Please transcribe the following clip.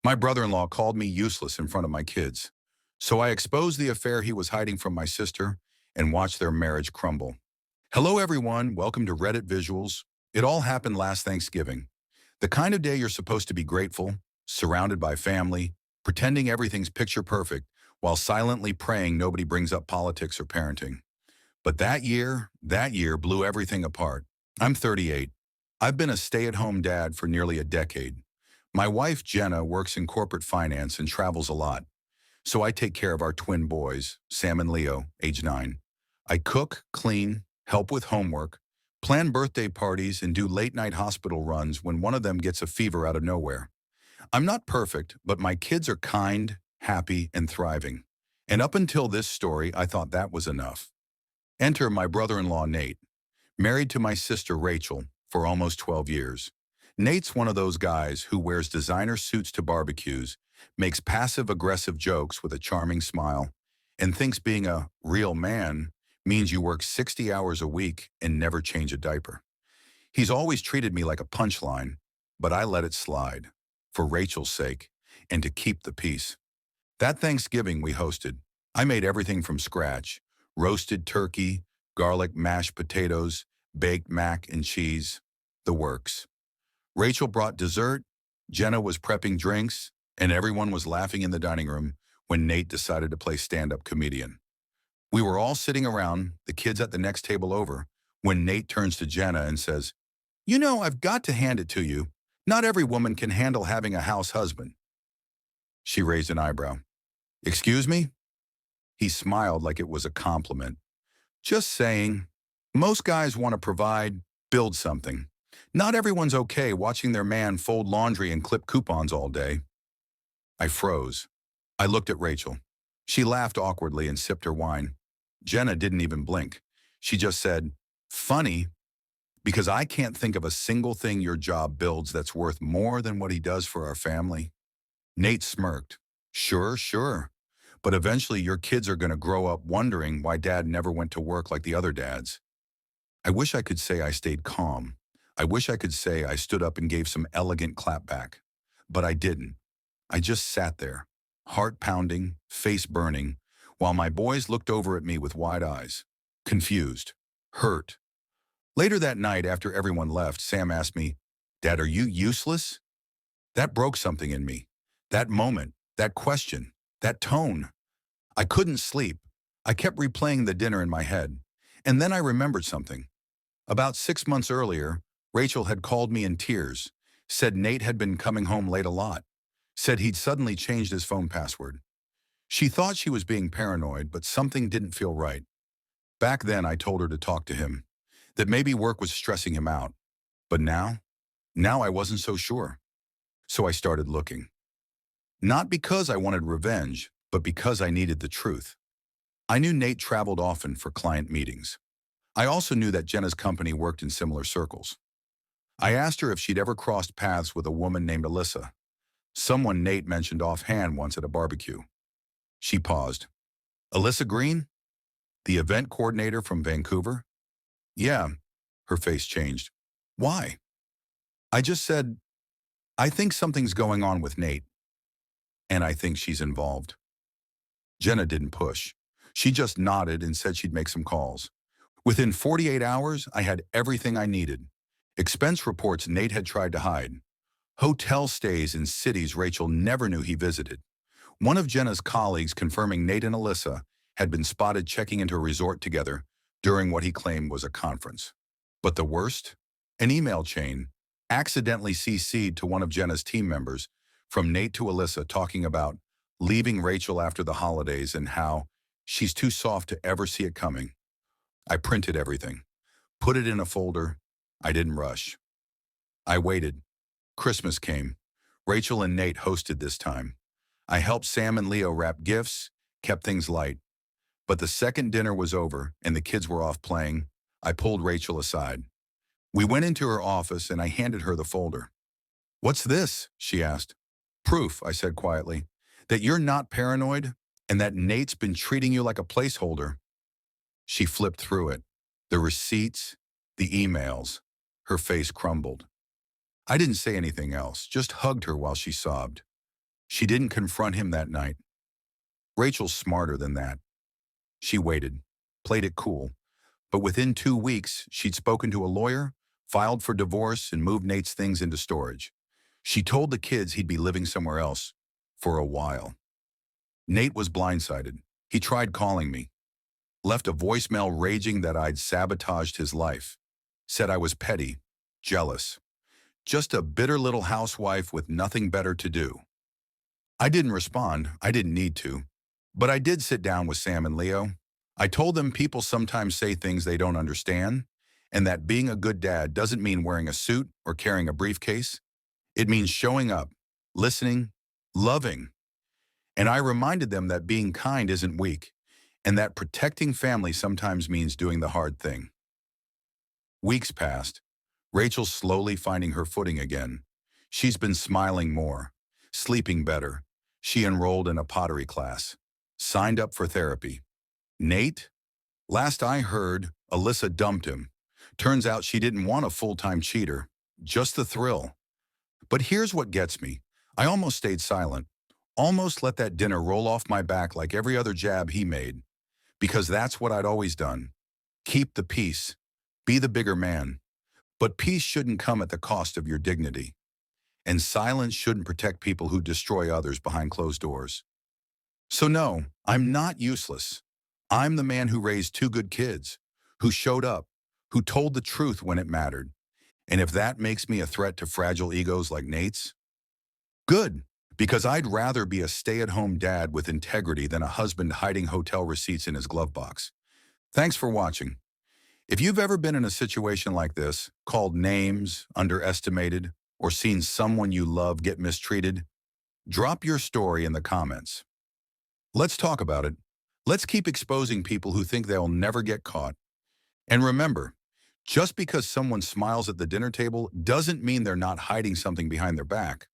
My brother-in-law called me useless in front of my kids. So I exposed the affair he was hiding from my sister and watched their marriage crumble. Hello everyone, welcome to Reddit Visuals. It all happened last Thanksgiving. The kind of day you're supposed to be grateful, surrounded by family, pretending everything's picture perfect, while silently praying nobody brings up politics or parenting. But that year blew everything apart. I'm 38. I've been a stay-at-home dad for nearly a decade. My wife, Jenna, works in corporate finance and travels a lot. So I take care of our twin boys, Sam and Leo, age 9. I cook, clean, help with homework, plan birthday parties, and do late-night hospital runs when one of them gets a fever out of nowhere. I'm not perfect, but my kids are kind, happy, and thriving. And up until this story, I thought that was enough. Enter my brother-in-law, Nate, married to my sister, Rachel, for almost 12 years. Nate's one of those guys who wears designer suits to barbecues, makes passive-aggressive jokes with a charming smile, and thinks being a real man means you work 60 hours a week and never change a diaper. He's always treated me like a punchline, but I let it slide, for Rachel's sake, and to keep the peace. That Thanksgiving we hosted, I made everything from scratch: roasted turkey, garlic mashed potatoes, baked mac and cheese, the works. Rachel brought dessert, Jenna was prepping drinks, and everyone was laughing in the dining room when Nate decided to play stand-up comedian. We were all sitting around, the kids at the next table over, when Nate turns to Jenna and says, "You know, I've got to hand it to you. Not every woman can handle having a house husband." She raised an eyebrow. "Excuse me?" He smiled like it was a compliment. "Just saying. Most guys want to provide, build something. Not everyone's okay watching their man fold laundry and clip coupons all day." I froze. I looked at Rachel. She laughed awkwardly and sipped her wine. Jenna didn't even blink. She just said, "Funny, because I can't think of a single thing your job builds that's worth more than what he does for our family." Nate smirked. "Sure, sure. But eventually your kids are going to grow up wondering why dad never went to work like the other dads." I wish I could say I stayed calm. I wish I could say I stood up and gave some elegant clapback. But I didn't. I just sat there, heart pounding, face burning, while my boys looked over at me with wide eyes, confused, hurt. Later that night, after everyone left, Sam asked me, "Dad, are you useless?" That broke something in me. That moment, that question, that tone. I couldn't sleep. I kept replaying the dinner in my head. And then I remembered something. About 6 months earlier, Rachel had called me in tears, said Nate had been coming home late a lot, said he'd suddenly changed his phone password. She thought she was being paranoid, but something didn't feel right. Back then, I told her to talk to him, that maybe work was stressing him out. But now I wasn't so sure. So I started looking. Not because I wanted revenge, but because I needed the truth. I knew Nate traveled often for client meetings. I also knew that Jenna's company worked in similar circles. I asked her if she'd ever crossed paths with a woman named Alyssa, someone Nate mentioned offhand once at a barbecue. She paused. "Alyssa Green? The event coordinator from Vancouver?" "Yeah." Her face changed. "Why?" I just said, "I think something's going on with Nate, and I think she's involved." Jenna didn't push. She just nodded and said she'd make some calls. Within 48 hours, I had everything I needed. Expense reports Nate had tried to hide. Hotel stays in cities Rachel never knew he visited. One of Jenna's colleagues confirming Nate and Alyssa had been spotted checking into a resort together during what he claimed was a conference. But the worst? An email chain, accidentally CC'd to one of Jenna's team members, from Nate to Alyssa, talking about leaving Rachel after the holidays and how she's too soft to ever see it coming. I printed everything, put it in a folder. I didn't rush. I waited. Christmas came. Rachel and Nate hosted this time. I helped Sam and Leo wrap gifts, kept things light. But the second dinner was over and the kids were off playing, I pulled Rachel aside. We went into her office and I handed her the folder. "What's this?" she asked. "Proof," I said quietly, "that you're not paranoid and that Nate's been treating you like a placeholder." She flipped through it. The receipts, the emails. Her face crumbled. I didn't say anything else, just hugged her while she sobbed. She didn't confront him that night. Rachel's smarter than that. She waited, played it cool, but within 2 weeks, she'd spoken to a lawyer, filed for divorce, and moved Nate's things into storage. She told the kids he'd be living somewhere else for a while. Nate was blindsided. He tried calling me, left a voicemail raging that I'd sabotaged his life, said I was petty, jealous, just a bitter little housewife with nothing better to do. I didn't respond. I didn't need to. But I did sit down with Sam and Leo. I told them people sometimes say things they don't understand, and that being a good dad doesn't mean wearing a suit or carrying a briefcase. It means showing up, listening, loving. And I reminded them that being kind isn't weak, and that protecting family sometimes means doing the hard thing. Weeks passed. Rachel's slowly finding her footing again. She's been smiling more, sleeping better. She enrolled in a pottery class, signed up for therapy. Nate? Last I heard, Alyssa dumped him. Turns out she didn't want a full-time cheater, just the thrill. But here's what gets me. I almost stayed silent, almost let that dinner roll off my back like every other jab he made, because that's what I'd always done. Keep the peace. Be the bigger man. But peace shouldn't come at the cost of your dignity. And silence shouldn't protect people who destroy others behind closed doors. So no, I'm not useless. I'm the man who raised 2 good kids, who showed up, who told the truth when it mattered. And if that makes me a threat to fragile egos like Nate's, good, because I'd rather be a stay-at-home dad with integrity than a husband hiding hotel receipts in his glove box. Thanks for watching. If you've ever been in a situation like this, called names, underestimated, or seen someone you love get mistreated, drop your story in the comments. Let's talk about it. Let's keep exposing people who think they'll never get caught. And remember, just because someone smiles at the dinner table doesn't mean they're not hiding something behind their back.